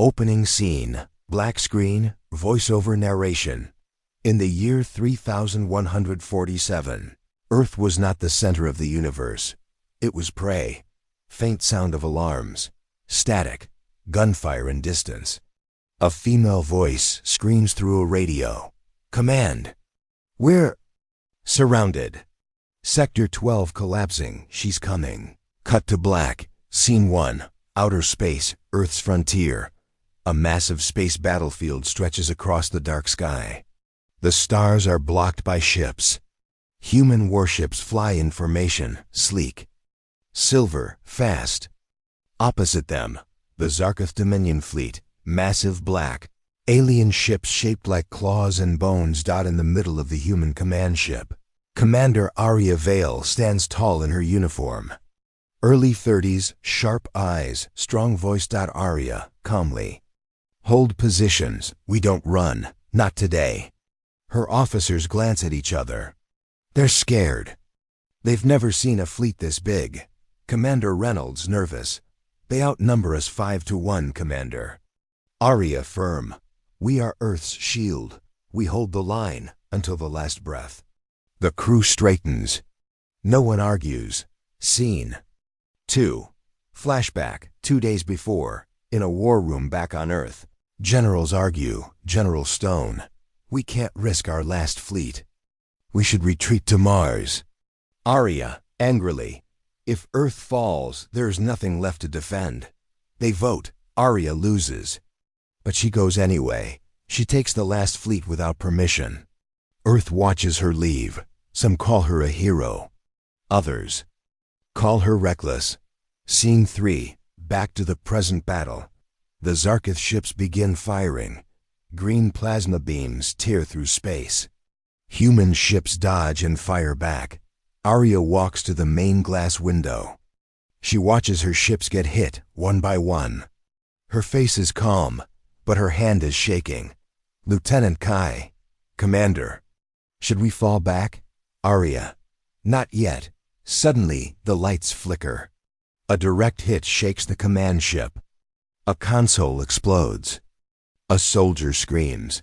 Opening scene, black screen, voiceover narration. In the year 3147, Earth was not the center of the universe. It was prey. Faint sound of alarms. Static. Gunfire in distance. A female voice screams through a radio. Command. We're surrounded. Sector 12 collapsing. She's coming. Cut to black. Scene 1. Outer space, Earth's frontier. A massive space battlefield stretches across the dark sky. The stars are blocked by ships. Human warships fly in formation, sleek. Silver, fast. Opposite them, the Zarketh Dominion fleet, massive black. Alien ships shaped like claws and bones dot in the middle of the human command ship. Commander Aria Vale stands tall in her uniform. Early 30s, sharp eyes, strong voice. Aria, calmly. Hold positions, we don't run, not today. Her officers glance at each other. They're scared. They've never seen a fleet this big. Commander Reynolds, nervous. They outnumber us 5-1, Commander. Aria, firm. We are Earth's shield. We hold the line until the last breath. The crew straightens. No one argues. Scene 2. Flashback, 2 days before, in a war room back on Earth. Generals argue. General Stone. We can't risk our last fleet. We should retreat to Mars. Aria, angrily. If Earth falls, there's nothing left to defend. They vote. Aria loses. But she goes anyway. She takes the last fleet without permission. Earth watches her leave. Some call her a hero. Others call her reckless. Scene 3. Back to the present battle. The Zarketh ships begin firing. Green plasma beams tear through space. Human ships dodge and fire back. Aria walks to the main glass window. She watches her ships get hit, one by one. Her face is calm, but her hand is shaking. Lieutenant Kai. Commander. Should we fall back? Aria. Not yet. Suddenly, the lights flicker. A direct hit shakes the command ship. A console explodes. A soldier screams.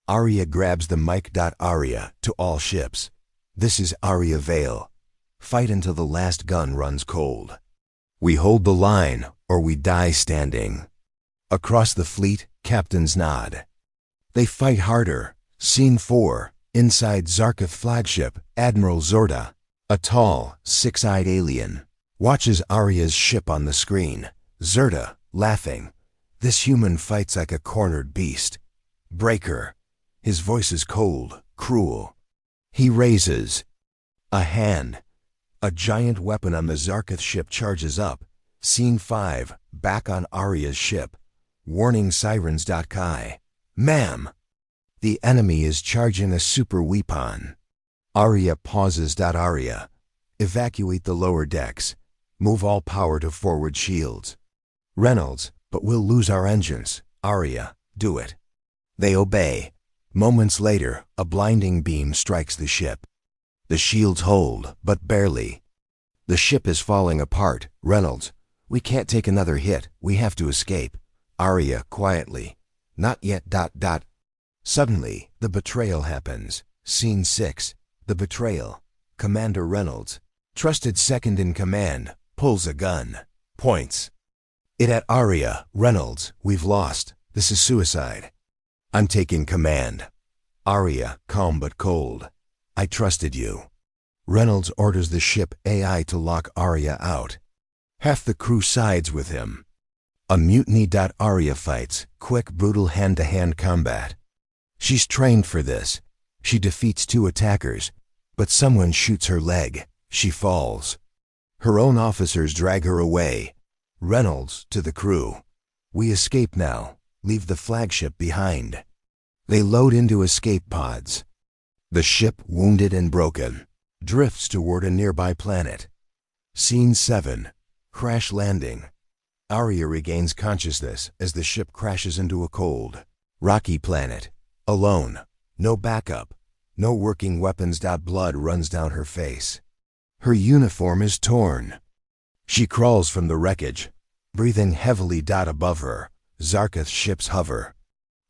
Aria grabs the mic. Aria, to all ships. This is Aria Vale. Fight until the last gun runs cold. We hold the line, or we die standing. Across the fleet, captains nod. They fight harder. Scene 4. Inside Zarketh flagship, Admiral Zorda, a tall, six-eyed alien, watches Aria's ship on the screen. Zorda, laughing. This human fights like a cornered beast. Break her. His voice is cold, cruel. He raises a hand. A giant weapon on the Zarketh ship charges up. Scene 5. Back on Aria's ship. Warning sirens. Kai. Ma'am. The enemy is charging a super weapon. Aria pauses. Aria. Evacuate the lower decks. Move all power to forward shields. Reynolds, but we'll lose our engines. Aria, do it. They obey. Moments later, a blinding beam strikes the ship. The shields hold, but barely. The ship is falling apart. Reynolds, we can't take another hit. We have to escape. Aria, quietly. Not yet. Suddenly, the betrayal happens. Scene 6. The betrayal. Commander Reynolds, trusted second in command, pulls a gun. Points it at Aria. Reynolds, we've lost. This is suicide. I'm taking command. Aria, calm but cold. I trusted you. Reynolds orders the ship AI to lock Aria out. Half the crew sides with him. A mutiny. Aria fights, quick, brutal hand-to-hand combat. She's trained for this. She defeats 2 attackers, but someone shoots her leg. She falls. Her own officers drag her away. Reynolds, to the crew. We escape now. Leave the flagship behind. They load into escape pods. The ship, wounded and broken, drifts toward a nearby planet. Scene 7. Crash landing. Aria regains consciousness as the ship crashes into a cold, rocky planet. Alone. No backup. No working weapons. Blood runs down her face. Her uniform is torn. She crawls from the wreckage, breathing heavily. Above her, Zarketh ships hover.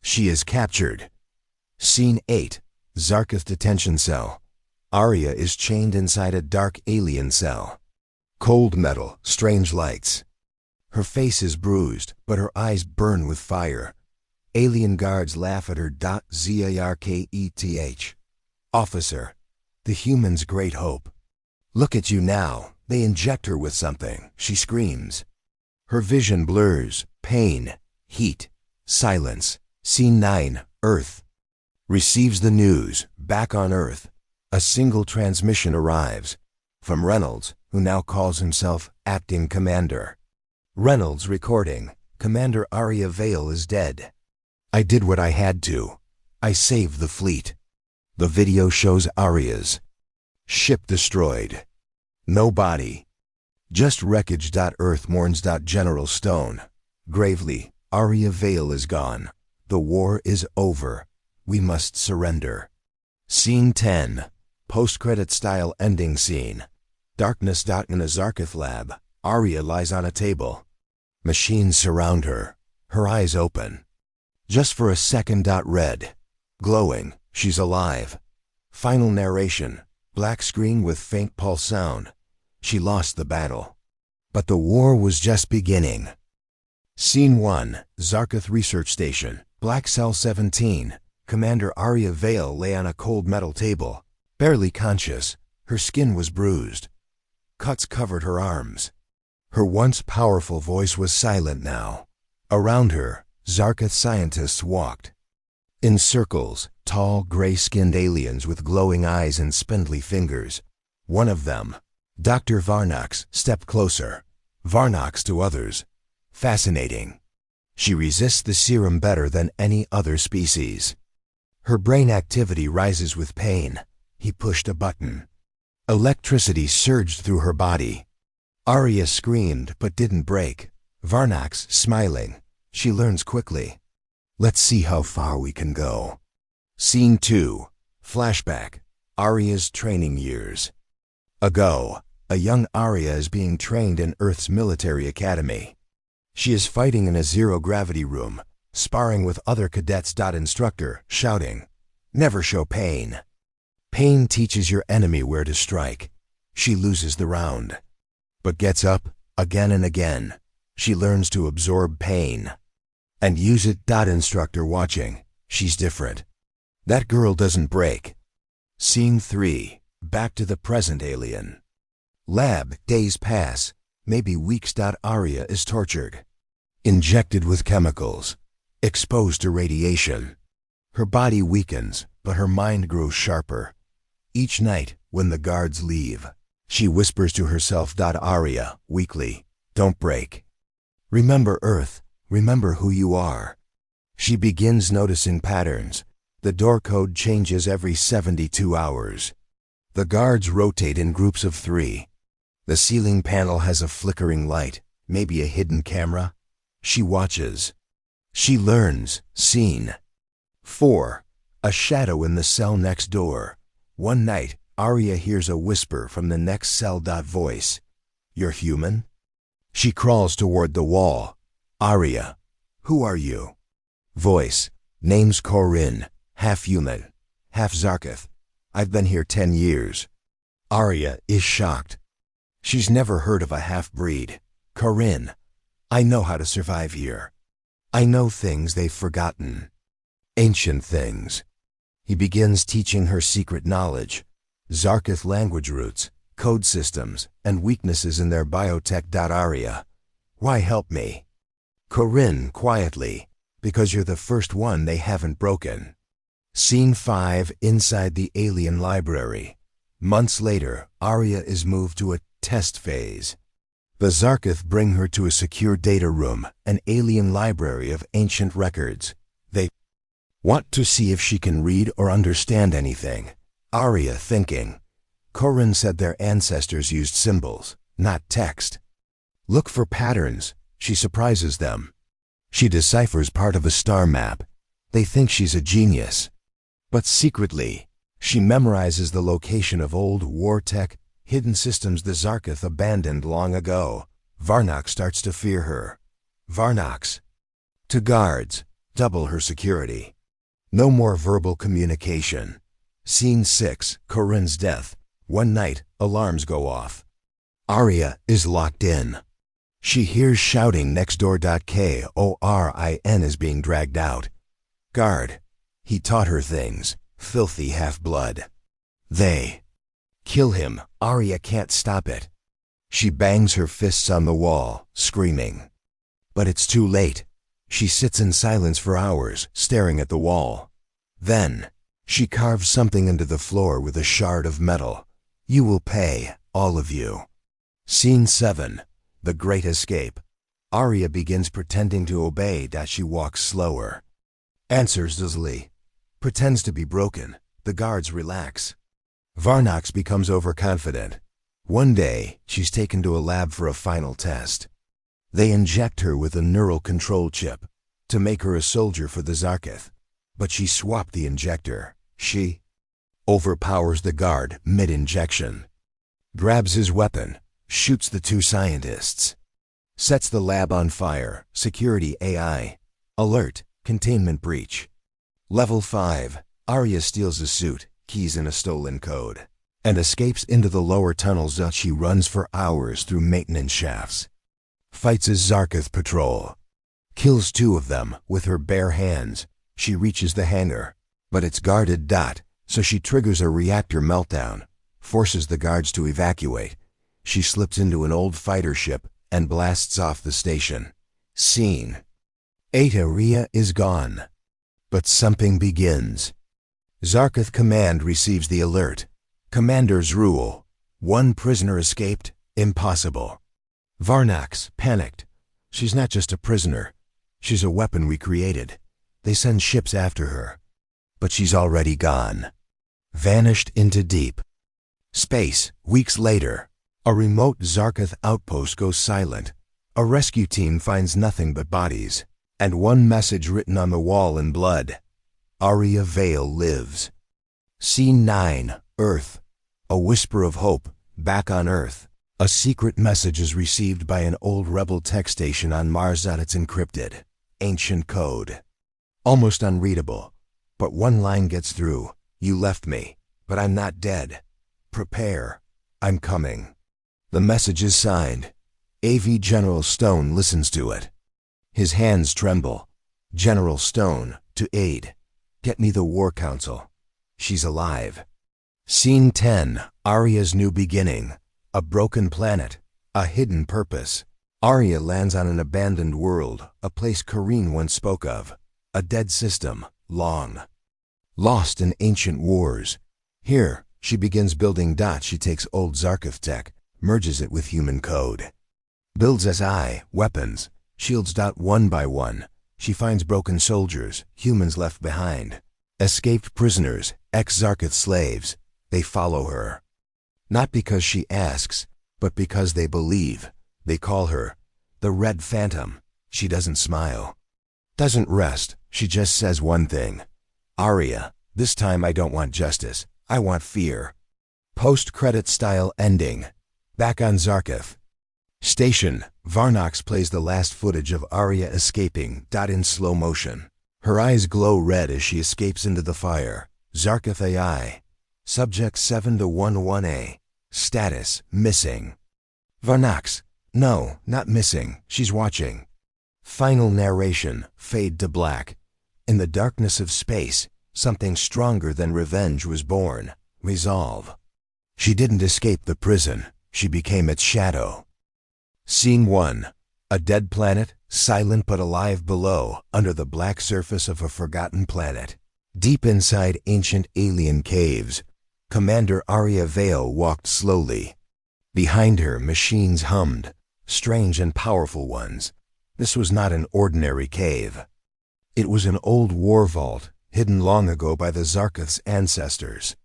She is captured. Scene 8. Zarketh detention cell. Arya is chained inside a dark alien cell. Cold metal, strange lights. Her face is bruised, but her eyes burn with fire. Alien guards laugh at her. Zarketh. Officer. The human's great hope. Look at you now. They inject her with something. She screams. Her vision blurs. Pain. Heat. Silence. Scene 9. Earth. Receives the news. Back on Earth. A single transmission arrives. From Reynolds, who now calls himself Acting Commander. Reynolds recording. Commander Arya Vale is dead. I did what I had to. I saved the fleet. The video shows Arya's ship destroyed. No body. Just wreckage. Earth mourns. General Stone. Gravely, Arya Vale is gone. The war is over. We must surrender. Scene 10. Post-credit style ending scene. Darkness. In a Zarketh lab, Arya lies on a table. Machines surround her. Her eyes open. Just for a second. Red. Glowing. She's alive. Final narration. Black screen with faint pulse sound. She lost the battle. But the war was just beginning. Scene 1. Zarketh Research Station. Black Cell 17. Commander Arya Vale lay on a cold metal table. Barely conscious. Her skin was bruised. Cuts covered her arms. Her once powerful voice was silent now. Around her, Zarketh scientists walked. In circles, tall, gray-skinned aliens with glowing eyes and spindly fingers. One of them, Dr. Varnox, stepped closer. Varnox to others. Fascinating. She resists the serum better than any other species. Her brain activity rises with pain. He pushed a button. Electricity surged through her body. Arya screamed but didn't break. Varnox smiling. She learns quickly. Let's see how far we can go. Scene 2. Flashback. Arya's training years. Ago, a young Arya is being trained in Earth's military academy. She is fighting in a zero-gravity room, sparring with other cadets. Instructor shouting, "Never show pain." Pain teaches your enemy where to strike. She loses the round, but gets up again and again. She learns to absorb pain and use it. Instructor watching. She's different. That girl doesn't break. Scene 3. Back to the present alien. Lab. Days pass. Maybe weeks. Arya is tortured. Injected with chemicals. Exposed to radiation. Her body weakens, but her mind grows sharper. Each night, when the guards leave, she whispers to herself. Arya, weakly, don't break. Remember Earth. Remember who you are. She begins noticing patterns. The door code changes every 72 hours. The guards rotate in groups of 3. The ceiling panel has a flickering light, maybe a hidden camera. She watches. She learns. Scene 4. A shadow in the cell next door. One night, Arya hears a whisper from the next cell. Voice. You're human? She crawls toward the wall. Arya. Who are you? Voice. Name's Corinne. Half human. Half Zarketh. I've been here 10 years. Arya is shocked. She's never heard of a half-breed. Corinne. I know how to survive here. I know things they've forgotten. Ancient things. He begins teaching her secret knowledge. Zarketh language roots, code systems, and weaknesses in their biotech. Arya. Why help me? Corinne quietly. Because you're the first one they haven't broken. Scene 5. Inside the alien library. Months later, Arya is moved to a test phase. The Zarketh bring her to a secure data room, an alien library of ancient records. They want to see if she can read or understand anything. Arya thinking. Corinne said their ancestors used symbols, not text. Look for patterns. She surprises them. She deciphers part of a star map. They think she's a genius. But secretly, she memorizes the location of old war tech, hidden systems the Zarketh abandoned long ago. Varnox starts to fear her. Varnox. To guards, double her security. No more verbal communication. Scene 6, Corinne's death. One night, alarms go off. Arya is locked in. She hears shouting next door. Korin is being dragged out. Guard. He taught her things. Filthy half-blood. They kill him. Arya can't stop it. She bangs her fists on the wall, screaming. But it's too late. She sits in silence for hours, staring at the wall. Then, she carves something into the floor with a shard of metal. You will pay, all of you. Scene 7. The Great Escape. Arya begins pretending to obey. She walks slower. Answers dizzily. Pretends to be broken. The guards relax. Varnox becomes overconfident. One day, she's taken to a lab for a final test. They inject her with a neural control chip to make her a soldier for the Zarketh. But she swapped the injector. She overpowers the guard mid-injection. Grabs his weapon, shoots the two scientists. Sets the lab on fire. Security AI. Alert, containment breach. Level 5. Arya steals a suit, keys in a stolen code, and escapes into the lower tunnels. She runs for hours through maintenance shafts. Fights a Zarketh patrol. Kills 2 of them with her bare hands. She reaches the hangar, but it's guarded. So she triggers a reactor meltdown, forces the guards to evacuate. She slips into an old fighter ship and blasts off the station. Scene 8. Arya is gone. But something begins. Zarketh Command receives the alert. Commanders rule. 1 prisoner escaped. Impossible. Varnox, panicked. She's not just a prisoner. She's a weapon we created. They send ships after her. But she's already gone. Vanished into deep space. Weeks later, a remote Zarketh outpost goes silent. A rescue team finds nothing but bodies, and one message written on the wall in blood. Arya Vale lives. Scene 9. Earth. A whisper of hope. Back on Earth. A secret message is received by an old rebel tech station on Mars. It's encrypted. Ancient code. Almost unreadable. But one line gets through. You left me, but I'm not dead. Prepare. I'm coming. The message is signed. AV General Stone listens to it. His hands tremble. General Stone, to aid. Get me the War Council. She's alive. Scene 10. Arya's new beginning. A broken planet. A hidden purpose. Arya lands on an abandoned world, a place Corinne once spoke of. A dead system, long lost in ancient wars. Here, she begins building. She takes old Zarketh tech, merges it with human code. Builds SI, weapons, shields. One by one, she finds broken soldiers, humans left behind. Escaped prisoners, ex-Zarketh slaves. They follow her. Not because she asks, but because they believe. They call her the Red Phantom. She doesn't smile. Doesn't rest. She just says one thing. Arya, this time I don't want justice. I want fear. Post-credit style ending. Back on Zarketh. Station. Varnox plays the last footage of Arya escaping. In slow motion. Her eyes glow red as she escapes into the fire. Zarketh AI. Subject 7-11A. Status, missing. Varnox. No, not missing. She's watching. Final narration. Fade to black. In the darkness of space, something stronger than revenge was born. Resolve. She didn't escape the prison. She became its shadow. Scene 1. A dead planet, silent but alive below, under the black surface of a forgotten planet. Deep inside ancient alien caves, Commander Arya Vale walked slowly. Behind her, machines hummed, strange and powerful ones. This was not an ordinary cave. It was an old war vault, hidden long ago by the Zarketh's ancestors.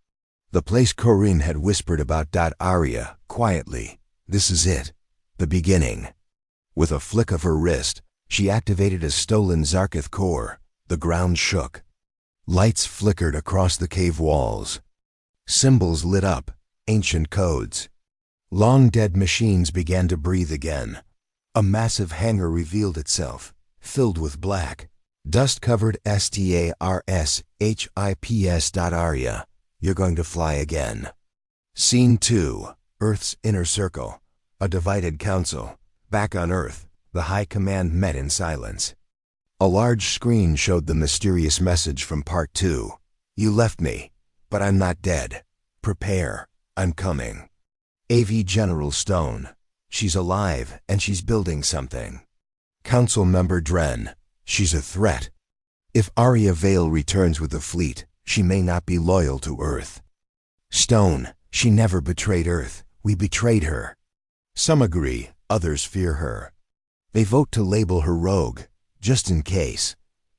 The place Corinne had whispered about. Arya, quietly. This is it. The beginning. With a flick of her wrist, she activated a stolen Zarketh core. The ground shook. Lights flickered across the cave walls. Symbols lit up, ancient codes. Long-dead machines began to breathe again. A massive hangar revealed itself. filled with black, dust-covered stars hips. Arya, you're going to fly again. Scene 2, Earth's Inner Circle. A divided council. Back on Earth, the High Command met in silence. A large screen showed the mysterious message from Part 2. You left me, but I'm not dead. Prepare, I'm coming. AV General Stone. She's alive and she's building something. Council Member Dren. She's a threat. If Arya Vale returns with the fleet, she may not be loyal to Earth. Stone. She never betrayed Earth. We betrayed her. Some agree, others fear her. They vote to label her rogue, just in case.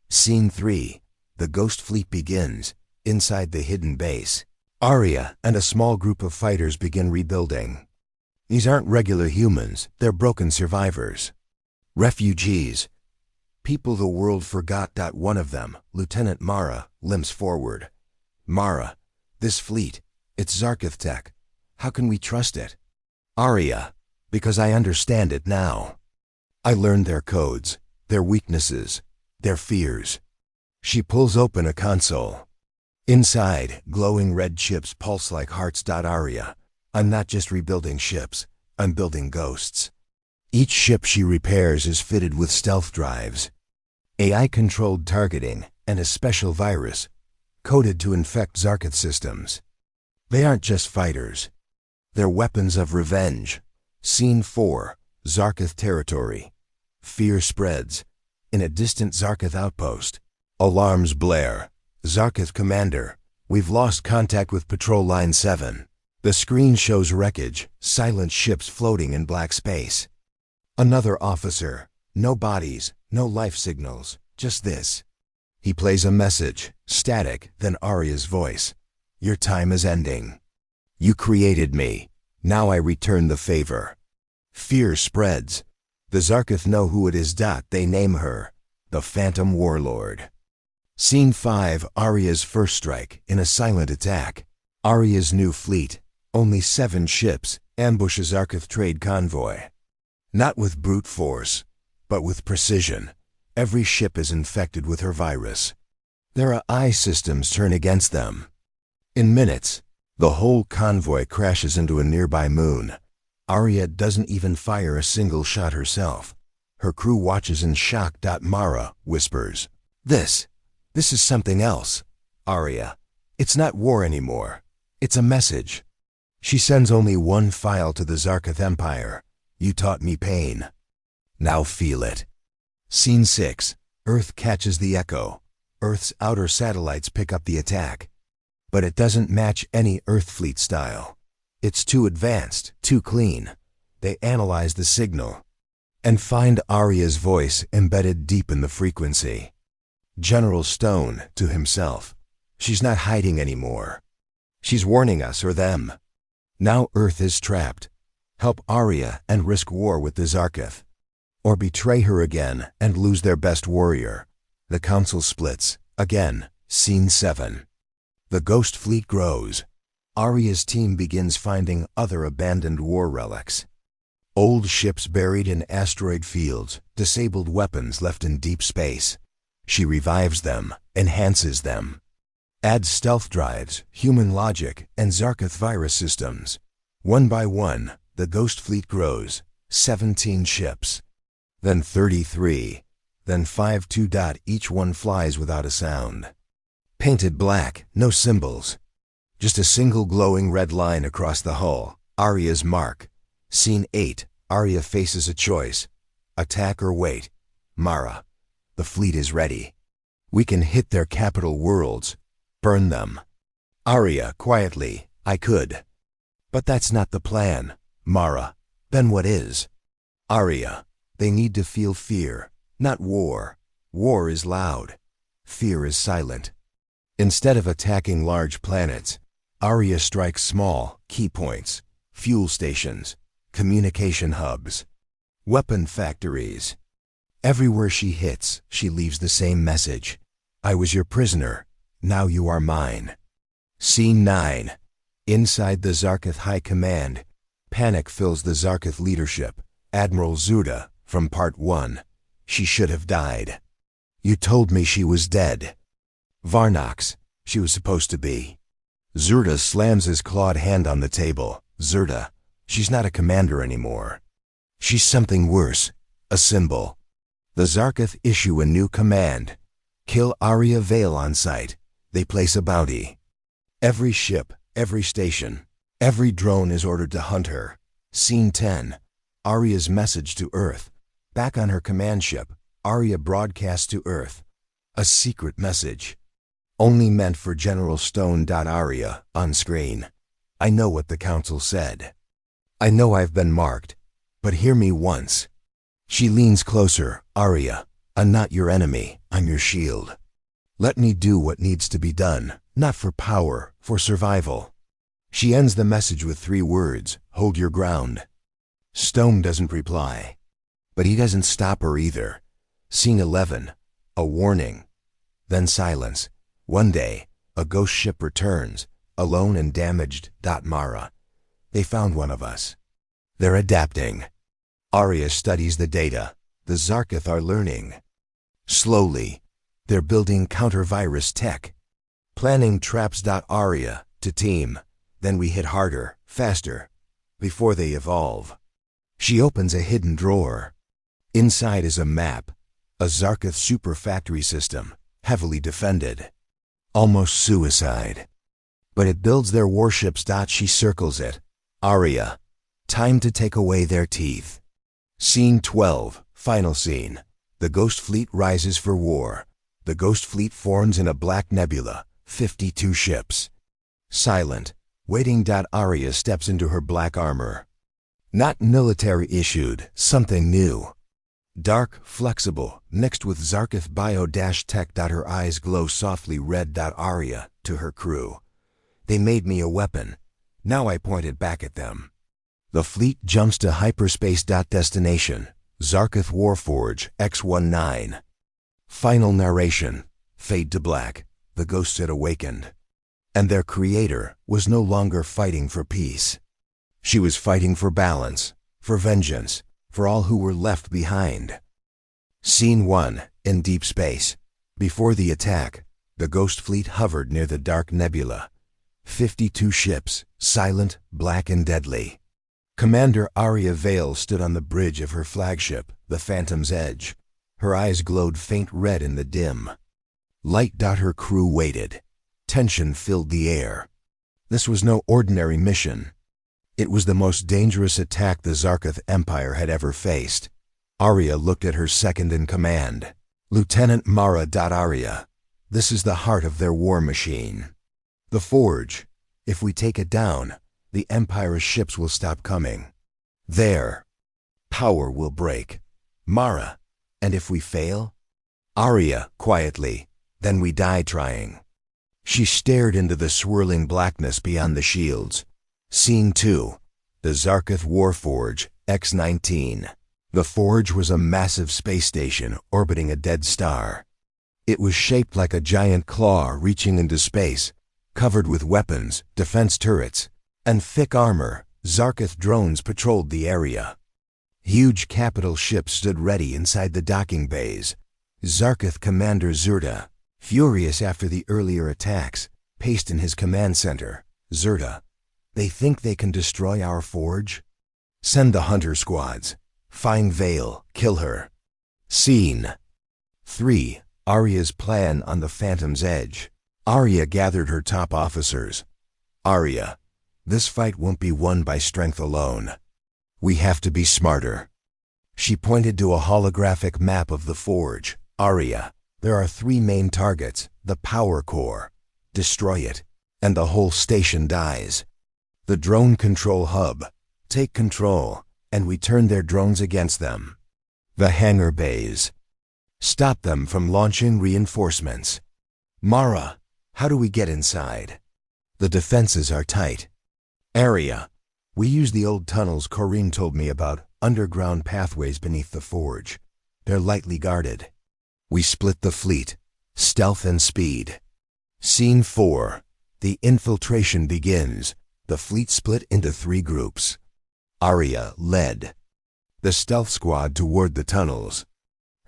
Scene 3. The Ghost Fleet begins, inside the hidden base. Arya and a small group of fighters begin rebuilding. These aren't regular humans, they're broken survivors. Refugees. People the world forgot. One of them, Lieutenant Mara, limps forward. Mara, this fleet, it's Zarkith tech. How can we trust it? Arya, because I understand it now. I learned their codes, their weaknesses, their fears. She pulls open a console. Inside, glowing red chips pulse like hearts. Arya, I'm not just rebuilding ships, I'm building ghosts. Each ship she repairs is fitted with stealth drives, AI-controlled targeting, and a special virus, coded to infect Zarkith systems. They aren't just fighters. They're weapons of revenge. Scene 4, Zarkith territory. Fear spreads. In a distant Zarkith outpost, alarms blare. Zarkith Commander, we've lost contact with Patrol Line 7. The screen shows wreckage, silent ships floating in black space. Another officer, no bodies, no life signals, just this. He plays a message, static, then Arya's voice. Your time is ending. You created me. Now I return the favor. Fear spreads. The Zarkith know who it is. They name her, the Phantom Warlord. Scene 5, Arya's first strike in a silent attack. Arya's new fleet, only 7 ships, ambushes Zarkith trade convoy. Not with brute force, but with precision. Every ship is infected with her virus. Their AI systems turn against them. In minutes, the whole convoy crashes into a nearby moon. Arya doesn't even fire a single shot herself. Her crew watches in shock. Mara whispers, This is something else. Arya, it's not war anymore. It's a message. She sends only one file to the Zarkith Empire. You taught me pain. Now feel it. Scene 6. Earth catches the echo. Earth's outer satellites pick up the attack. But it doesn't match any Earth fleet style. It's too advanced, too clean. They analyze the signal and find Arya's voice embedded deep in the frequency. General Stone, to himself, she's not hiding anymore. She's warning us or them. Now Earth is trapped. Help Arya and risk war with the Zarkith. Or betray her again and lose their best warrior. The council splits. Again, Scene 7. The Ghost Fleet grows. Arya's team begins finding other abandoned war relics. Old ships buried in asteroid fields, disabled weapons left in deep space. She revives them, enhances them. Adds stealth drives, human logic, and Zarkith virus systems. One by one, the Ghost Fleet grows. 17 ships. Then 33. Then 52. Each one flies without a sound. Painted black, no symbols. Just a single glowing red line across the hull, Arya's mark. Scene 8, Arya faces a choice. Attack or wait. Mara, the fleet is ready. We can hit their capital worlds. Burn them. Arya, quietly, I could. But that's not the plan. Mara, then what is? Arya, they need to feel fear, not war. War is loud. Fear is silent. Instead of attacking large planets, Arya strikes small, key points, fuel stations, communication hubs, weapon factories. Everywhere she hits, she leaves the same message. I was your prisoner, now you are mine. Scene 9. Inside the Zarkith High Command, panic fills the Zarkith leadership. Admiral Zuda, from Part 1. She should have died. You told me she was dead. Varnox, she was supposed to be. Zerta slams his clawed hand on the table. Zerta, she's not a commander anymore. She's something worse, a symbol. The Zarketh issue a new command. Kill Arya Vale on sight. They place a bounty. Every ship, every station, every drone is ordered to hunt her. Scene 10. Arya's message to Earth. Back on her command ship, Arya broadcasts to Earth. A secret message. Only meant for General Stone. Arya, on screen. I know what the Council said. I know I've been marked, but hear me once. She leans closer. Arya, I'm not your enemy, I'm your shield. Let me do what needs to be done, not for power, for survival. She ends the message with 3 words, hold your ground. Stone doesn't reply. But he doesn't stop her either. Scene 11. A warning. Then silence. One day, a ghost ship returns, alone and damaged. Mara. They found one of us. They're adapting. Arya studies the data. The Zarketh are learning. Slowly, they're building counter-virus tech. Planning traps. Arya, to team. Then we hit harder, faster, before they evolve. She opens a hidden drawer. Inside is a map, a Zarketh super factory system, heavily defended. Almost suicide. But it builds their warships. She circles it. Arya, time to take away their teeth. Scene 12, final scene. The Ghost Fleet rises for war. The Ghost Fleet forms in a black nebula, 52 ships. Silent, waiting. Arya steps into her black armor. Not military issued, something new. Dark, flexible, mixed with Zarketh bio-tech. Her eyes glow softly red. Arya, to her crew. They made me a weapon. Now I point it back at them. The fleet jumps to hyperspace. Destination, Zarketh Warforge, X-19. Final narration. Fade to black. The ghosts had awakened. And their creator was no longer fighting for peace. She was fighting for balance, for vengeance, for all who were left behind. Scene 1, in deep space. Before the attack, the Ghost Fleet hovered near the dark nebula. 52 ships, silent, black and deadly. Commander Arya Vale stood on the bridge of her flagship, the Phantom's Edge. Her eyes glowed faint red in the dim light. Her crew waited. Tension filled the air. This was no ordinary mission. It was the most dangerous attack the Zarketh Empire had ever faced. Arya looked at her second-in-command, Lieutenant Mara. Arya, this is the heart of their war machine. The Forge. If we take it down, the Empire's ships will stop coming. Their power will break. Mara, and if we fail? Arya, quietly, then we die trying. She stared into the swirling blackness beyond the shields. Scene 2. The Zarketh Warforge, X-19. The Forge was a massive space station orbiting a dead star. It was shaped like a giant claw reaching into space, covered with weapons, defense turrets, and thick armor. Zarketh drones patrolled the area. Huge capital ships stood ready inside the docking bays. Zarketh Commander Zerta, furious after the earlier attacks, paced in his command center. Zerta, they think they can destroy our forge? Send the hunter squads. Find Vale, kill her. Scene 3. Arya's plan on the Phantom's Edge. Arya gathered her top officers. Arya, this fight won't be won by strength alone. We have to be smarter. She pointed to a holographic map of the forge. Arya, there are 3 main targets. The power core. Destroy it, and the whole station dies. The drone control hub. Take control, and we turn their drones against them. The hangar bays. Stop them from launching reinforcements. Mara, how do we get inside? The defenses are tight. Arya, we use the old tunnels Corinne told me about, underground pathways beneath the forge. They're lightly guarded. We split the fleet, stealth and speed. Scene 4. The infiltration begins. The fleet split into 3 groups. Arya led the stealth squad toward the tunnels.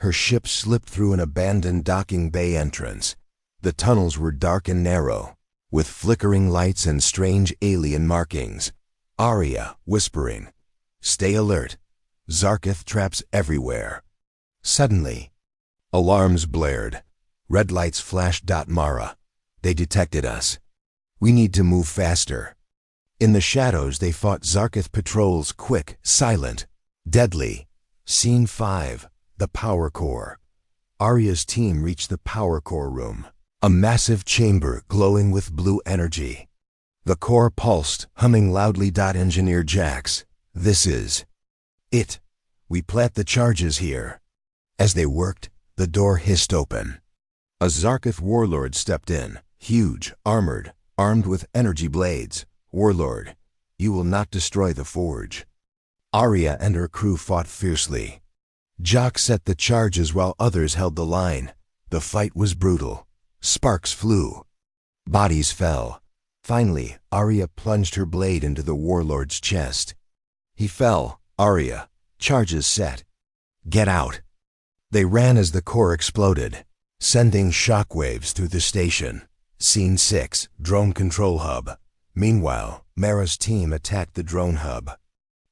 Her ship slipped through an abandoned docking bay entrance. The tunnels were dark and narrow, with flickering lights and strange alien markings. Arya whispering, "Stay alert. Zarkith traps everywhere." Suddenly, alarms blared. Red lights flashed. Mara, they detected us. We need to move faster. In the shadows they fought Zarkith patrols, quick, silent, deadly. Scene 5. The Power Core. Arya's team reached the Power Core room, a massive chamber glowing with blue energy. The core pulsed, humming loudly. Engineer Jax, this is it. We plant the charges here. As they worked, the door hissed open. A Zarkith warlord stepped in, huge, armored, armed with energy blades. "Warlord, you will not destroy the forge." Arya and her crew fought fiercely. Jock set the charges while others held the line. The fight was brutal. Sparks flew. Bodies fell. Finally, Arya plunged her blade into the warlord's chest. He fell. "Arya, charges set. Get out." They ran as the core exploded, sending shockwaves through the station. Scene 6. Drone Control Hub. Meanwhile, Mara's team attacked the drone hub.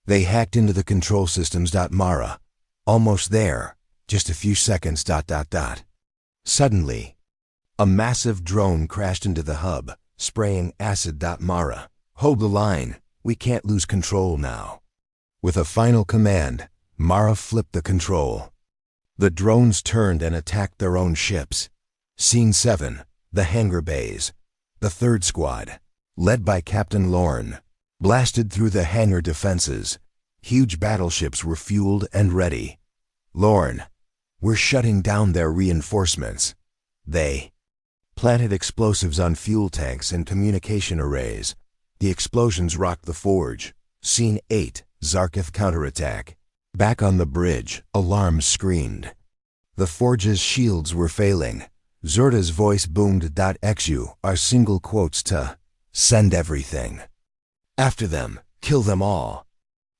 They hacked into the control systems. Mara, almost there. Just a few seconds. Suddenly, a massive drone crashed into the hub, spraying acid. Mara, hold the line. We can't lose control now. With a final command, Mara flipped the control. The drones turned and attacked their own ships. Scene 7. The hangar bays. The third squad, led by Captain Lorne, blasted through the hangar defenses. Huge battleships were fueled and ready. "Lorne, we're shutting down their reinforcements." They planted explosives on fuel tanks and communication arrays. The explosions rocked the forge. Scene 8. Zarkith counterattack. Back on the bridge, alarms screamed. The forge's shields were failing. Zorda's voice boomed. "XU are single quotes to send everything. After them, kill them all."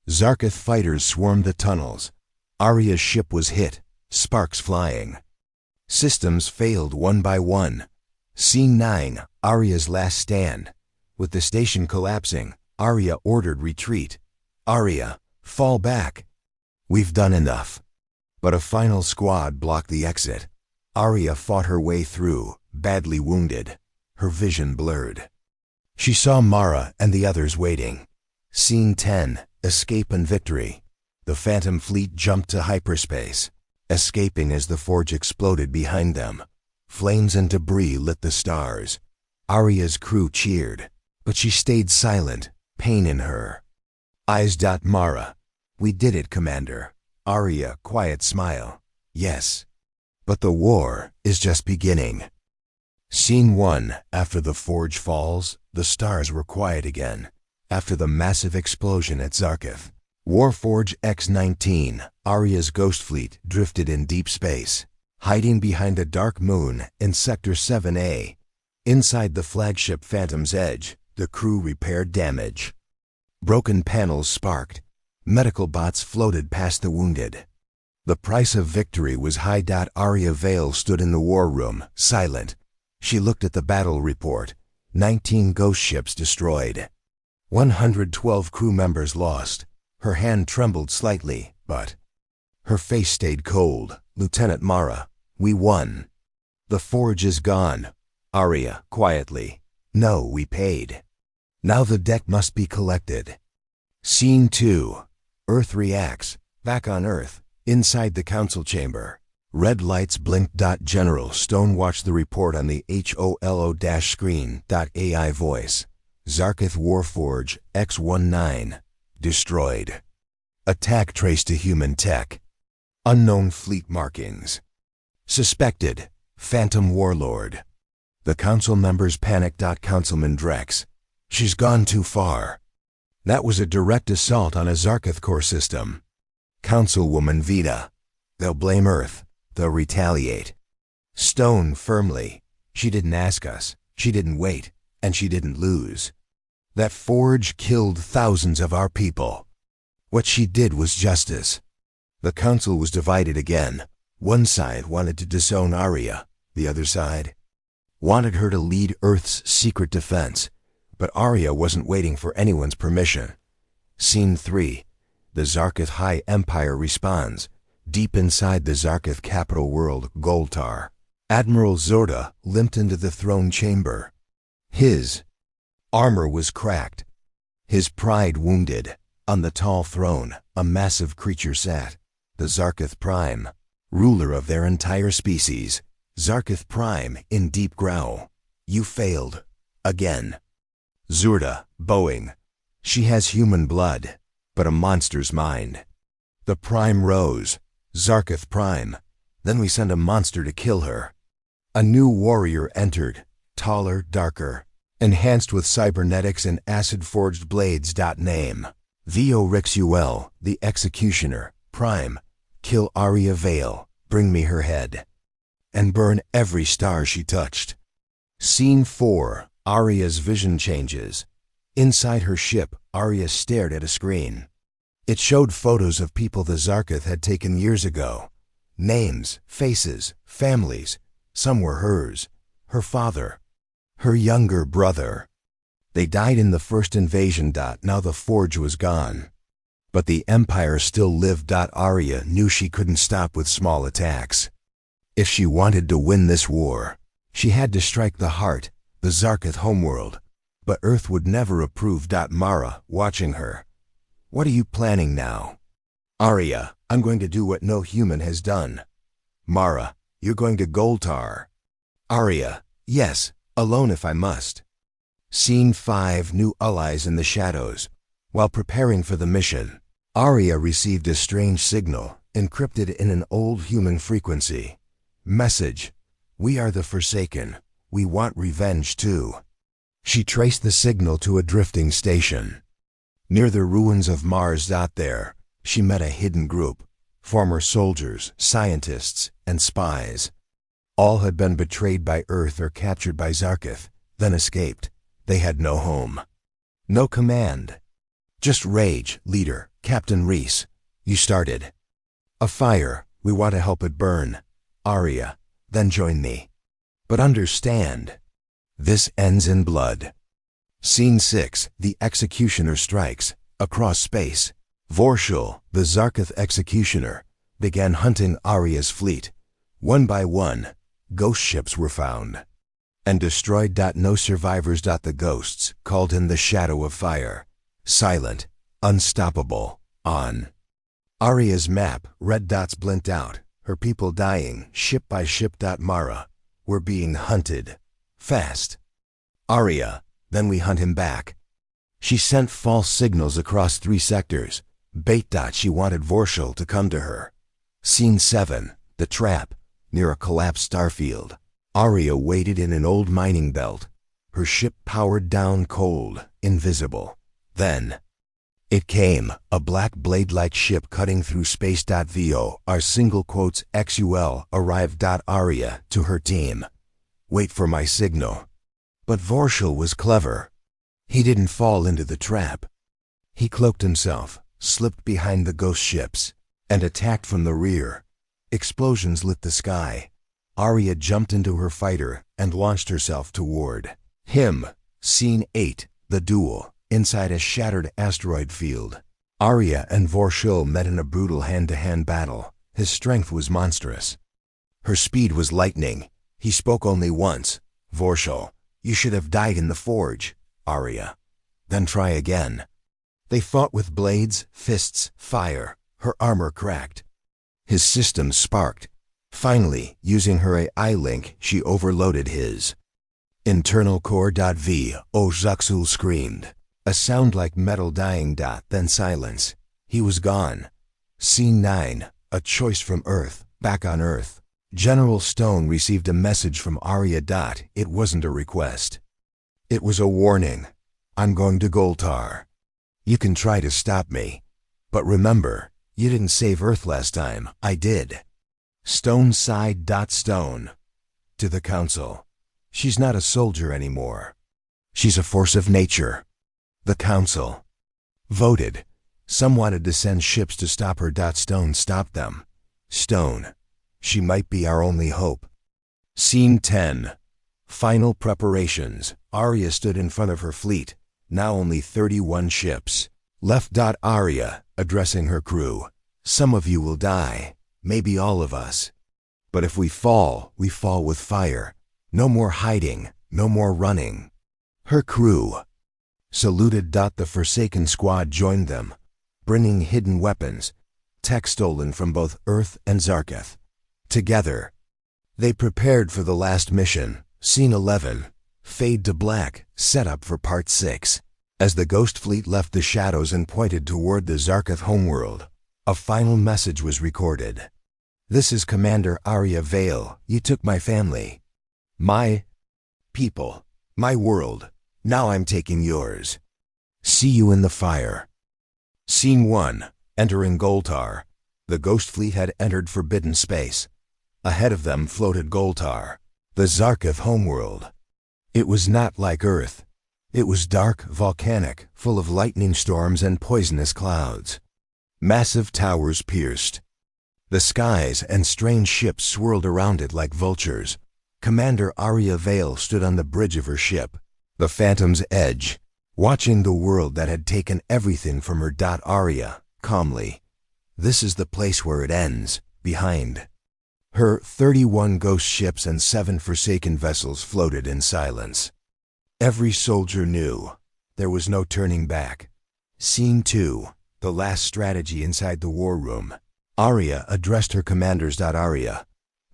Zarkith fighters swarmed the tunnels. Arya's ship was hit, sparks flying. Systems failed one by one. Scene 9. Arya's last stand. With the station collapsing, Arya ordered retreat. "Arya, fall back. We've done enough." But a final squad blocked the exit. Arya fought her way through, badly wounded, her vision blurred. She saw Mara and the others waiting. Scene 10. Escape and victory. The Phantom Fleet jumped to hyperspace, escaping as the forge exploded behind them. Flames and debris lit the stars. Arya's crew cheered, but she stayed silent, pain in her eyes. "Mara, we did it, Commander." Arya, quiet smile. "Yes. But the war is just beginning." Scene 1. After the forge falls, the stars were quiet again. After the massive explosion at Zarkith, Warforge X-19, Arya's ghost fleet, drifted in deep space, hiding behind a dark moon in Sector 7A. Inside the flagship Phantom's Edge, the crew repaired damage. Broken panels sparked. Medical bots floated past the wounded. The price of victory was high. Arya Vale stood in the war room, silent. She looked at the battle report. 19 ghost ships destroyed. 112 crew members lost. Her hand trembled slightly, but her face stayed cold. "Lieutenant Mara, we won." "The forge is gone." Arya, quietly. "No, we paid. Now the deck must be collected." Scene 2. Earth reacts. Back on Earth, inside the council chamber. Red lights blinked. General Stone watched the report on the HOLO-screen. AI voice. Zarkith Warforge X-19. Destroyed. Attack traced to human tech. Unknown fleet markings. Suspected. Phantom Warlord. The council members panicked. Councilman Drex. "She's gone too far." That was a direct assault on a Zarkith core system. Councilwoman Vita. "They'll blame Earth. They'll retaliate." Stone firmly. "She didn't ask us. She didn't wait. And she didn't lose. That forge killed thousands of our people. What she did was justice." The council was divided again. One side wanted to disown Arya, the other side wanted her to lead Earth's secret defense, but Arya wasn't waiting for anyone's permission. Scene 3. The Zarkith High Empire responds. Deep inside the Zarkith capital world, Goltar, Admiral Zorda limped into the throne chamber. His armor was cracked, his pride wounded. On the tall throne, a massive creature sat, the Zarkith Prime, ruler of their entire species. Zarkith Prime, in deep growl. You failed. Again. Zorda, bowing. She has human blood, but a monster's mind. The Prime rose. Zarkith Prime. Then we send a monster to kill her. A new warrior entered, taller, darker, enhanced with cybernetics and acid-forged blades. Name. Vio Rixuel, the Executioner. Prime. Kill Arya Vale, bring me her head, and burn every star she touched. Scene 4. Arya's vision changes. Inside her ship, Arya stared at a screen. It showed photos of people the Zarkith had taken years ago. Names, faces, families. Some were hers, her father, her younger brother. They died in the first invasion. Now the forge was gone. But the Empire still lived. Arya knew she couldn't stop with small attacks. If she wanted to win this war, she had to strike the heart, the Zarkith homeworld. But Earth would never approve. Mara, watching her. What are you planning now? Arya, I'm going to do what no human has done. Mara, you're going to Goltar. Arya, yes, alone if I must. Scene 5. New allies in the shadows. While preparing for the mission, Arya received a strange signal, encrypted in an old human frequency. Message: we are the Forsaken. We want revenge too. She traced the signal to a drifting station near the ruins of Mars. There, she met a hidden group, former soldiers, scientists, and spies. All had been betrayed by Earth or captured by Zarkith, then escaped. They had no home, no command, just rage. Leader, Captain Reese, you started a fire. We want to help it burn. Arya, then join me. But understand, this ends in blood. Scene 6. The Executioner strikes. Across space, Vorshul, the Zarkith Executioner, began hunting Arya's fleet. One by one, ghost ships were found and destroyed. No survivors. The ghosts called in the shadow of fire. Silent, unstoppable, on Arya's map, red dots blinked out, her people dying, ship by ship. Mara, we're being hunted. Fast. Arya, then we hunt him back. She sent false signals across 3 sectors. Bait. She wanted Vorshul to come to her. Scene 7. The trap, near a collapsed starfield. Arya waited in an old mining belt, her ship powered down, cold, invisible. Then it came, a black blade-like ship cutting through space. Vo, our single quotes XUL arrived. Arya, to her team. Wait for my signal. But Vorshul was clever. He didn't fall into the trap. He cloaked himself, slipped behind the ghost ships, and attacked from the rear. Explosions lit the sky. Arya jumped into her fighter and launched herself toward him. Scene 8. The duel. Inside a shattered asteroid field, Arya and Vorshul met in a brutal hand-to-hand battle. His strength was monstrous. Her speed was lightning. He spoke only once. Vorshul, you should have died in the forge. Arya, then try again. They fought with blades, fists, fire. Her armor cracked. His systems sparked. Finally, using her AI link, she overloaded his internal core. V. Zaxul screamed. A sound like metal dying. Then silence. He was gone. Scene 9. A choice from Earth. Back on Earth, General Stone received a message from Arya. It wasn't a request. It was a warning. I'm going to Goltar. You can try to stop me, but remember, you didn't save Earth last time. I did. Stone sighed. Stone. To the Council. She's not a soldier anymore. She's a force of nature. The Council voted. Some wanted to send ships to stop her. Stone stopped them. Stone, She might be our only hope. Scene 10. Final preparations. Arya stood in front of her fleet, now only 31 ships. Left. Arya, addressing her crew. Some of you will die, maybe all of us. But if we fall with fire. No more hiding, no more running. Her crew saluted. The Forsaken squad joined them, bringing hidden weapons, tech stolen from both Earth and Zarketh. Together, they prepared for the last mission. Scene 11. Fade to black, set up for part 6. As the Ghost Fleet left the shadows and pointed toward the Zarketh homeworld, a final message was recorded. This is Commander Arya Vale. You took my family, my people, my world. Now I'm taking yours. See you in the fire. Scene 1. Entering Goltar. The Ghost Fleet had entered forbidden space. Ahead of them floated Goltar, the Zarketh homeworld. It was not like Earth. It was dark, volcanic, full of lightning storms and poisonous clouds. Massive towers pierced the skies, and strange ships swirled around it like vultures. Commander Arya Vale stood on the bridge of her ship, the Phantom's Edge, watching the world that had taken everything from her. Arya, calmly. This is the place where it ends. Behind her, 31 ghost ships and 7 Forsaken vessels floated in silence. Every soldier knew there was no turning back. Scene 2. The last strategy inside the war room. Arya addressed her commanders. Arya,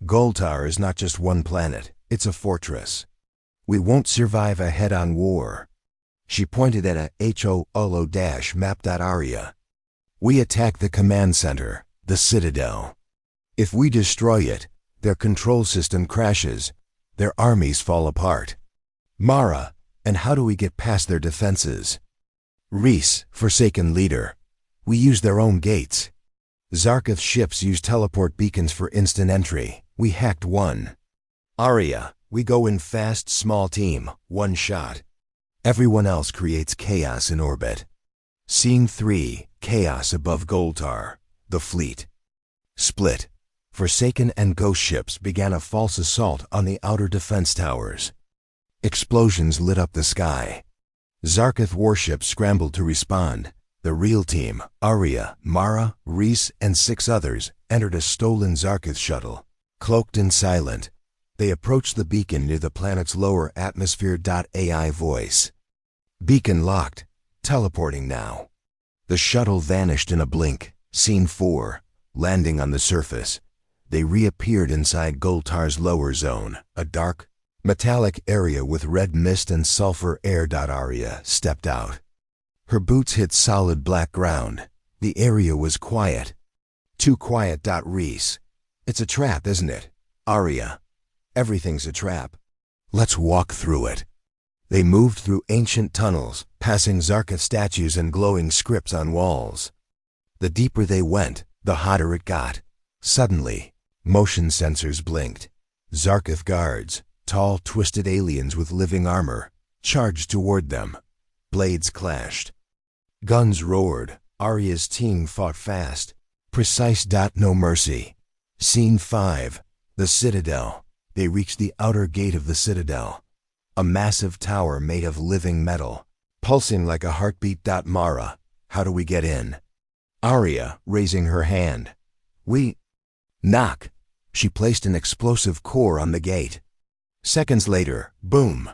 Goltar is not just one planet, it's a fortress. We won't survive a head-on war. She pointed at a HO map. Arya, we attack the command center, the Citadel. If we destroy it, their control system crashes, their armies fall apart. Mara, and how do we get past their defenses? Reese, Forsaken leader, we use their own gates. Zarketh ships use teleport beacons for instant entry. We hacked one. Arya, we go in fast, small team, one shot. Everyone else creates chaos in orbit. Scene 3. Chaos above Goltar. The fleet split. Forsaken and ghost ships began a false assault on the outer defense towers. Explosions lit up the sky. Zarketh warships scrambled to respond. The real team, Arya, Mara, Reese, and 6 others, entered a stolen Zarketh shuttle. Cloaked and silent, they approached the beacon near the planet's lower atmosphere. AI voice. Beacon locked. Teleporting now. The shuttle vanished in a blink. Scene 4. Landing on the surface. They reappeared inside Goltar's lower zone, a dark, metallic area with red mist and sulfur air. Arya stepped out. Her boots hit solid black ground. The area was quiet. Too quiet. Reese, it's a trap, isn't it? Arya, everything's a trap. Let's walk through it. They moved through ancient tunnels, passing Zarketh statues and glowing scripts on walls. The deeper they went, the hotter it got. Suddenly, motion sensors blinked. Zarketh guards, tall, twisted aliens with living armor, charged toward them. Blades clashed. Guns roared. Arya's team fought fast. Precise. No mercy. Scene 5. The Citadel. They reached the outer gate of the Citadel. A massive tower made of living metal, pulsing like a heartbeat. Mara, how do we get in? Arya, raising her hand. We knock. She placed an explosive core on the gate. Seconds later, boom.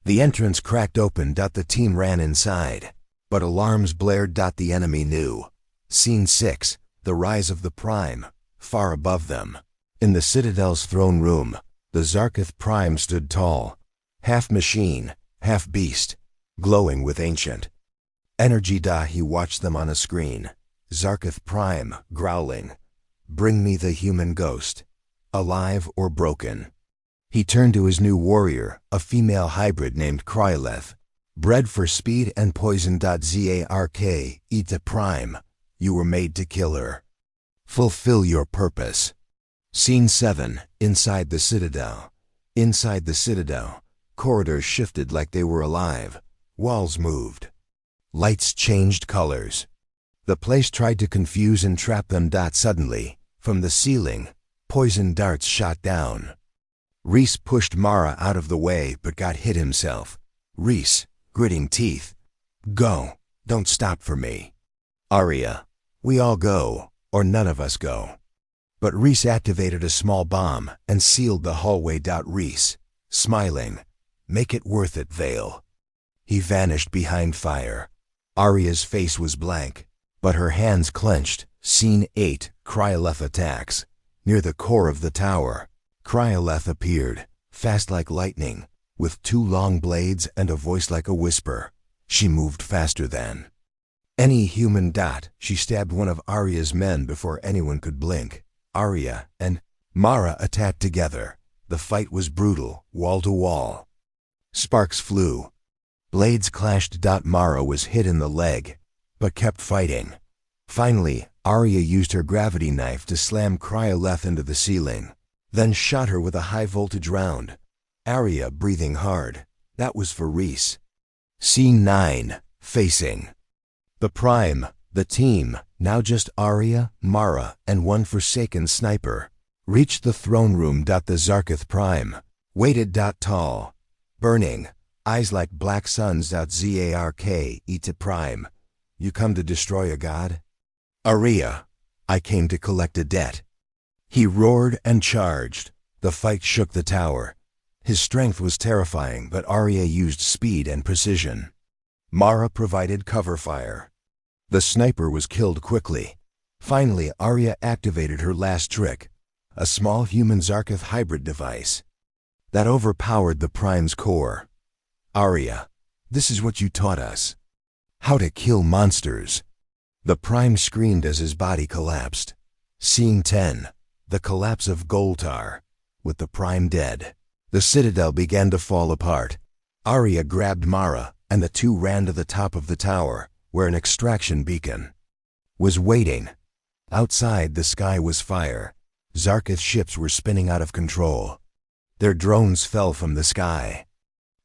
The entrance cracked open. The team ran inside, but alarms blared. The enemy knew. Scene 6. The rise of the Prime, far above them. In the Citadel's throne room, the Zarketh Prime stood tall, half machine, half beast, glowing with ancient energy. He watched them on a screen. Zarketh Prime, growling. Bring me the human ghost, alive or broken. He turned to his new warrior, a female hybrid named Kryleth, bred for speed and poison. Zark, Eta Prime, you were made to kill her. Fulfill your purpose. Scene 7. Inside the Citadel. Inside the Citadel, corridors shifted like they were alive. Walls moved. Lights changed colors. The place tried to confuse and trap them. Suddenly, from the ceiling, Poison darts shot down. Rhys pushed Mara out of the way but got hit himself. Rhys, gritting teeth. Go. Don't stop for me. Arya. We all go, or none of us go. But Rhys activated a small bomb and sealed the hallway. Rhys, smiling. Make it worth it, Vale. He vanished behind fire. Arya's face was blank, but her hands clenched. Scene 8, Cryoleth attacks. Near the core of the tower, Cryoleth appeared, fast like lightning, with 2 long blades and a voice like a whisper. She moved faster than any human. She stabbed one of Arya's men before anyone could blink. Arya and Mara attacked together. The fight was brutal, wall to wall. Sparks flew. Blades clashed. Mara was hit in the leg, but kept fighting. Finally, Arya used her gravity knife to slam Cryoleth into the ceiling, then shot her with a high-voltage round. Arya breathing hard. That was for Rhys. Scene 9, Facing. The Prime, the team, now just Arya, Mara, and one forsaken sniper, reached the throne room. The Zarketh Prime waited. Tall, burning, eyes like black suns. Zark Eta Prime. You come to destroy a god? Arya. I came to collect a debt. He roared and charged. The fight shook the tower. His strength was terrifying, but Arya used speed and precision. Mara provided cover fire. The sniper was killed quickly. Finally, Arya activated her last trick, a small human Zarketh hybrid device that overpowered the Prime's core. Arya, this is what you taught us. How to kill monsters. The Prime screamed as his body collapsed. Scene 10, the collapse of Goltar. With the Prime dead, the citadel began to fall apart. Arya grabbed Mara, and the two ran to the top of the tower, where an extraction beacon was waiting. Outside, the sky was fire. Zarketh ships were spinning out of control. Their drones fell from the sky.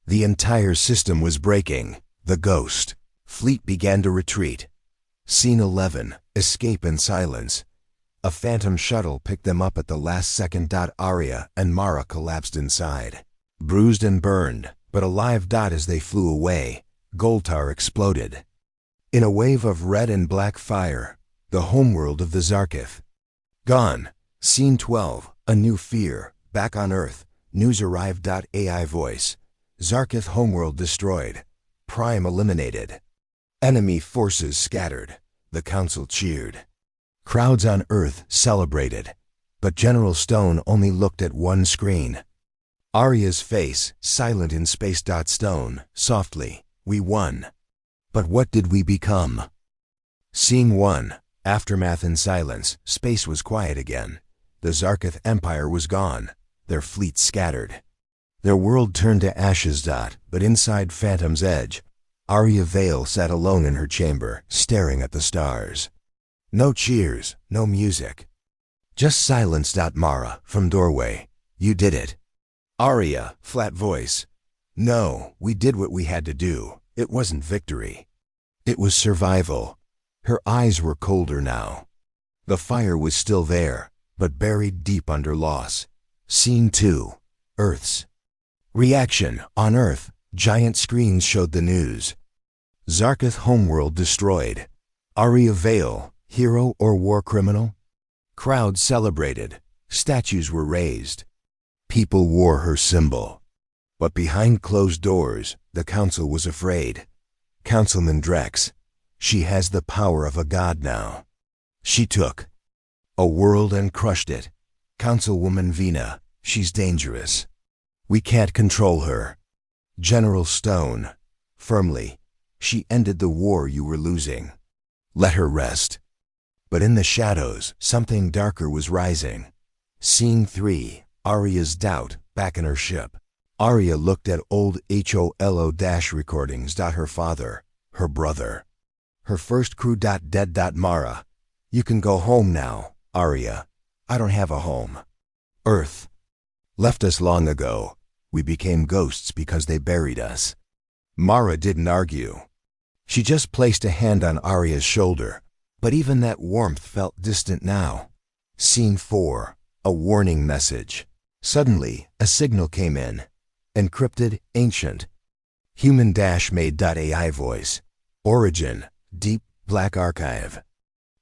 The entire system was breaking. The Ghost fleet began to retreat. Scene 11, Escape and Silence. A phantom shuttle picked them up at the last second. Arya and Mara collapsed inside, bruised and burned, but alive. As they flew away, Goltar exploded in a wave of red and black fire, the homeworld of the Zarketh. Gone. Scene 12, A New Fear. Back on Earth, news arrived. AI voice. Zarketh homeworld destroyed. Prime eliminated. Enemy forces scattered. The council cheered. Crowds on Earth celebrated. But General Stone only looked at one screen. Arya's face, silent in space. Stone, softly, we won. But what did we become? Scene 1, Aftermath and Silence. Space was quiet again. The Zarketh Empire was gone. Their fleet scattered. Their world turned to ashes. But inside Phantom's Edge, Arya Vale sat alone in her chamber, staring at the stars. No cheers, no music. Just silence. Mara, from doorway. You did it. Arya, flat voice. No, we did what we had to do. It wasn't victory. It was survival. Her eyes were colder now. The fire was still there, but buried deep under loss. Scene 2, Earth's reaction. On Earth, giant screens showed the news. Zarketh homeworld destroyed. Arya Vale, hero or war criminal? Crowds celebrated. Statues were raised. People wore her symbol. But behind closed doors, the council was afraid. Councilman Drex, she has the power of a god now. She took a world and crushed it. Councilwoman Vina, she's dangerous. We can't control her. General Stone, firmly, she ended the war you were losing. Let her rest. But in the shadows, something darker was rising. Scene 3, Arya's doubt, back in her ship. Arya looked at old HOLO recordings. Her father, her brother, her first crew. Dead. Mara, you can go home now. Arya, I don't have a home. Earth left us long ago. We became ghosts because they buried us. Mara didn't argue. She just placed a hand on Arya's shoulder, but even that warmth felt distant now. Scene 4, A warning message. Suddenly, a signal came in. Encrypted, ancient. Human-made.ai voice. Origin, deep, black archive.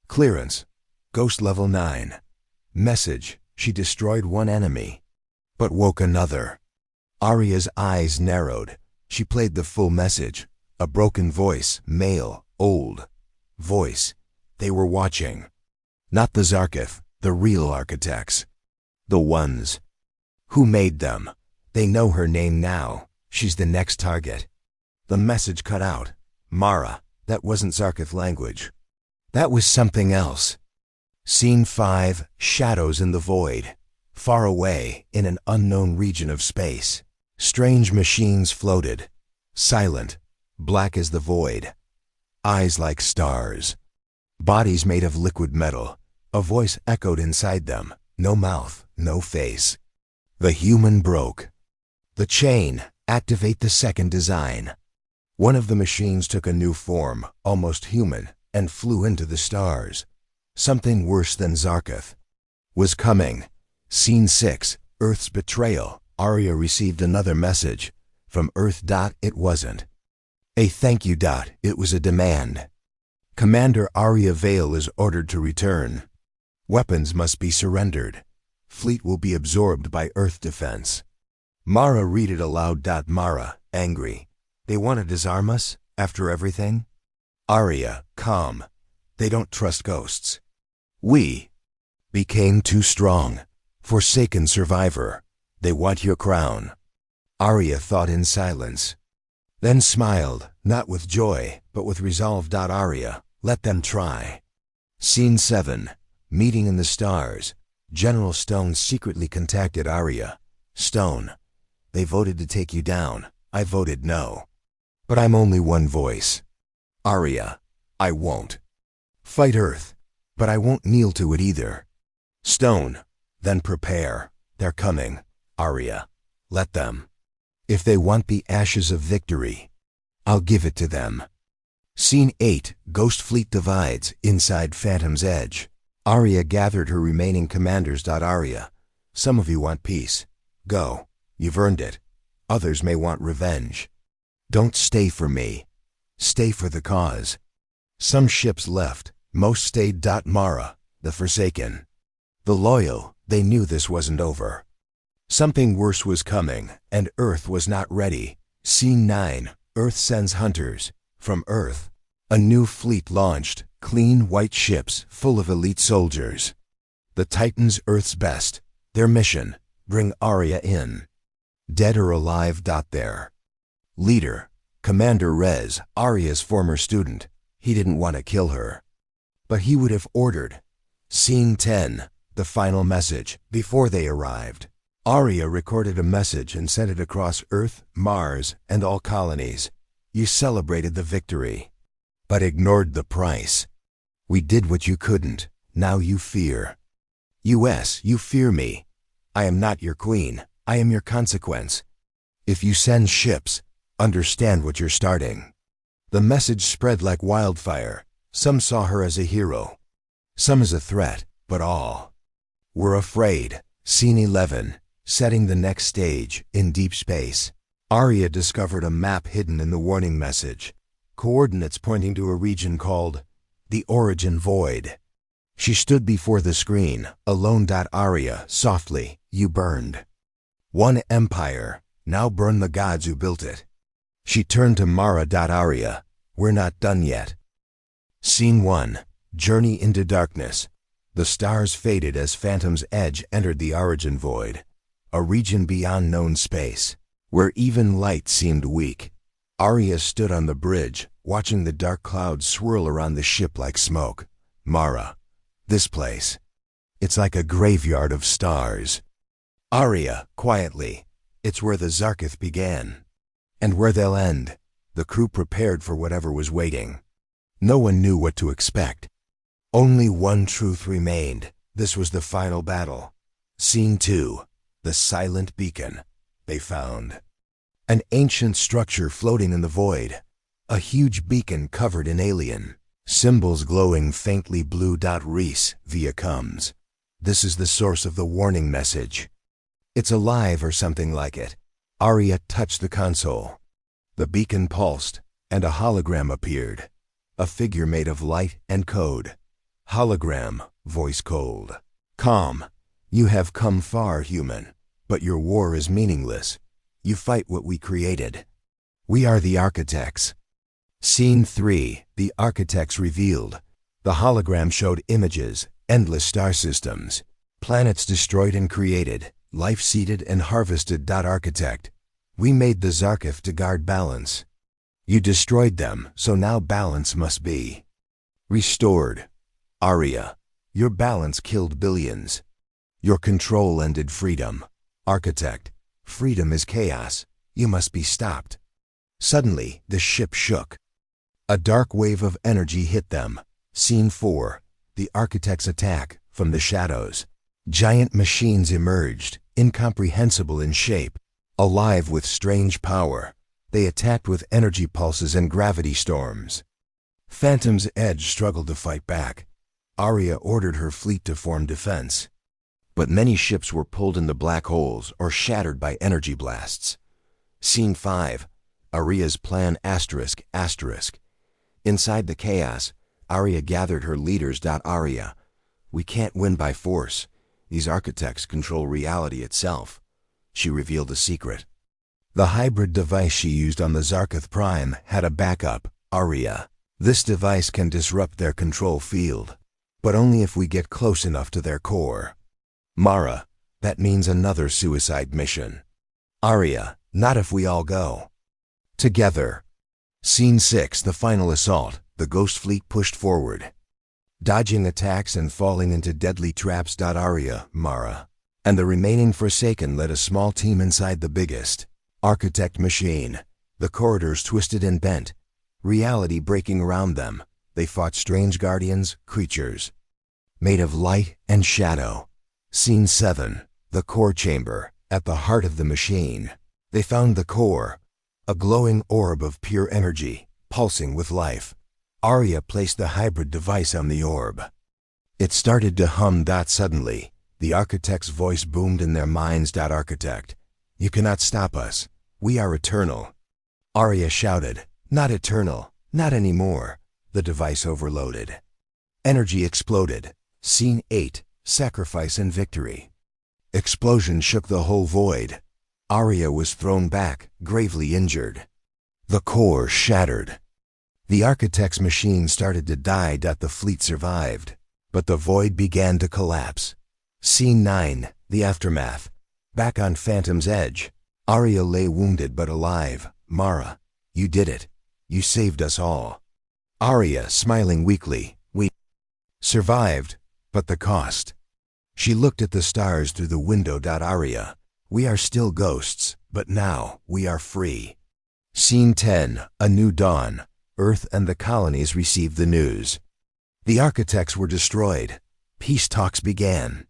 Clearance, ghost level 9. Message, she destroyed one enemy, but woke another. Arya's eyes narrowed. She played the full message. A broken voice, male, old. Voice. They were watching. Not the Zarkith, the real architects. The ones. Who made them? They know her name now. She's the next target. The message cut out. Mara. That wasn't Zarkith language. That was something else. Scene 5, shadows in the void. Far away, in an unknown region of space. Strange machines floated. Silent, black as the void. Eyes like stars. Bodies made of liquid metal. A voice echoed inside them. No mouth, no face. The human broke. The chain, activate the second design. One of the machines took a new form, almost human, and flew into the stars. Something worse than Zarkith was coming. Scene 6, Earth's betrayal. Arya received another message. From Earth. It wasn't a thank you. It was a demand. Commander Arya Vale is ordered to return. Weapons must be surrendered. Fleet will be absorbed by Earth defense. Mara read it aloud. Mara, angry. They want to disarm us, after everything? Arya, calm. They don't trust ghosts. We became too strong. Forsaken survivor. They want your crown. Arya thought in silence. Then smiled, not with joy, but with resolve. Arya, let them try. Scene 7, meeting in the stars. General Stone secretly contacted Arya. Stone, they voted to take you down. I voted no. But I'm only one voice. Arya, I won't fight Earth, but I won't kneel to it either. Stone, then prepare. They're coming. Arya, let them. If they want the ashes of victory, I'll give it to them. Scene 8, Ghost Fleet divides, inside Phantom's Edge. Arya gathered her remaining commanders. Arya, some of you want peace. Go. You've earned it. Others may want revenge. Don't stay for me. Stay for the cause. Some ships left. Most stayed. Mara, the Forsaken. The loyal, they knew this wasn't over. Something worse was coming, and Earth was not ready. Scene 9, Earth sends hunters. From Earth, a new fleet launched, clean white ships full of elite soldiers. The Titans, Earth's best. Their mission, bring Arya in. Dead or alive. There. Leader, Commander Rez, Arya's former student. He didn't want to kill her, but he would have ordered. Scene 10, the final message. Before they arrived, Arya recorded a message and sent it across Earth, Mars, and all colonies. You celebrated the victory, but ignored the price. We did what you couldn't. Now you fear. US, you fear me. I am not your queen. I am your consequence. If you send ships, understand what you're starting. The message spread like wildfire. Some saw her as a hero, some as a threat, but all were afraid. Scene 11, setting the next stage, in deep space. Arya discovered a map hidden in the warning message. Coordinates pointing to a region called the Origin Void. She stood before the screen, alone. Arya, softly, you burned one empire. Now burn the gods who built it. She turned to Mara. Arya, we're not done yet. Scene 1, journey into darkness. The stars faded as Phantom's Edge entered the Origin Void, a region beyond known space, where even light seemed weak. Arya stood on the bridge, watching the dark clouds swirl around the ship like smoke. Mara, this place, it's like a graveyard of stars. Arya, quietly, it's where the Zarkith began, and where they'll end. The crew prepared for whatever was waiting. No one knew what to expect. Only one truth remained. This was the final battle. Scene 2, the silent beacon. They found an ancient structure floating in the void. A huge beacon covered in alien symbols glowing faintly blue. Reese, via comes. This is the source of the warning message. It's alive or something like it. Arya touched the console. The beacon pulsed, and a hologram appeared. A figure made of light and code. Hologram, voice cold. Calm. You have come far, human. But your war is meaningless. You fight what we created. We are the architects. Scene 3. The architects revealed. The hologram showed images, endless star systems, planets destroyed and created, life seeded and harvested. Architect. We made the Zarkif to guard balance. You destroyed them, so now balance must be restored. Arya. Your balance killed billions. Your control ended freedom. Architect. Freedom is chaos. You must be stopped. Suddenly, the ship shook. A dark wave of energy hit them. Scene 4. The architects attack, from the shadows. Giant machines emerged, incomprehensible in shape, alive with strange power. They attacked with energy pulses and gravity storms. Phantom's Edge struggled to fight back. Arya ordered her fleet to form defense. But many ships were pulled into black holes or shattered by energy blasts. Scene 5. Arya's plan ***. Inside the chaos, Arya gathered her leaders. Arya. We can't win by force. These architects control reality itself. She revealed a secret. The hybrid device she used on the Zarkith Prime had a backup. Arya. This device can disrupt their control field, but only if we get close enough to their core. Mara. That means another suicide mission. Arya. Not if we all go together. Scene 6. The final assault. The Ghost Fleet pushed forward, dodging attacks and falling into deadly traps. Arya, Mara, and the remaining Forsaken led a small team inside the biggest architect machine. The corridors twisted and bent, reality breaking around them. They fought strange guardians, creatures made of light and shadow. Scene 7. The core chamber. At the heart of the machine, they found the core, a glowing orb of pure energy, pulsing with life. Arya placed the hybrid device on the orb. It started to hum. Suddenly, the architect's voice boomed in their minds. Architect. You cannot stop us. We are eternal. Arya shouted. Not eternal. Not anymore. The device overloaded. Energy exploded. Scene 8. Sacrifice and victory. Explosion shook the whole void. Arya was thrown back, gravely injured. The core shattered. The architect's machine started to die. The fleet survived, but the void began to collapse. Scene 9. The aftermath. Back on Phantom's Edge, Arya lay wounded but alive. Mara, you did it. You saved us all. Arya, smiling weakly. We survived, but the cost. She looked at the stars through the window. Arya, we are still ghosts, but now we are free. Scene 10. A new dawn. Earth and the colonies received the news. The architects were destroyed. Peace talks began.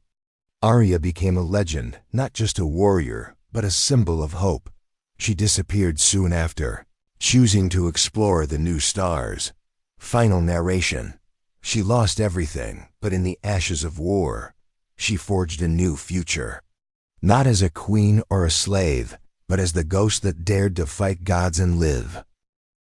Arya became a legend, not just a warrior, but a symbol of hope. She disappeared soon after, choosing to explore the new stars. Final narration. She lost everything, but in the ashes of war, she forged a new future. Not as a queen or a slave, but as the ghost that dared to fight gods and live.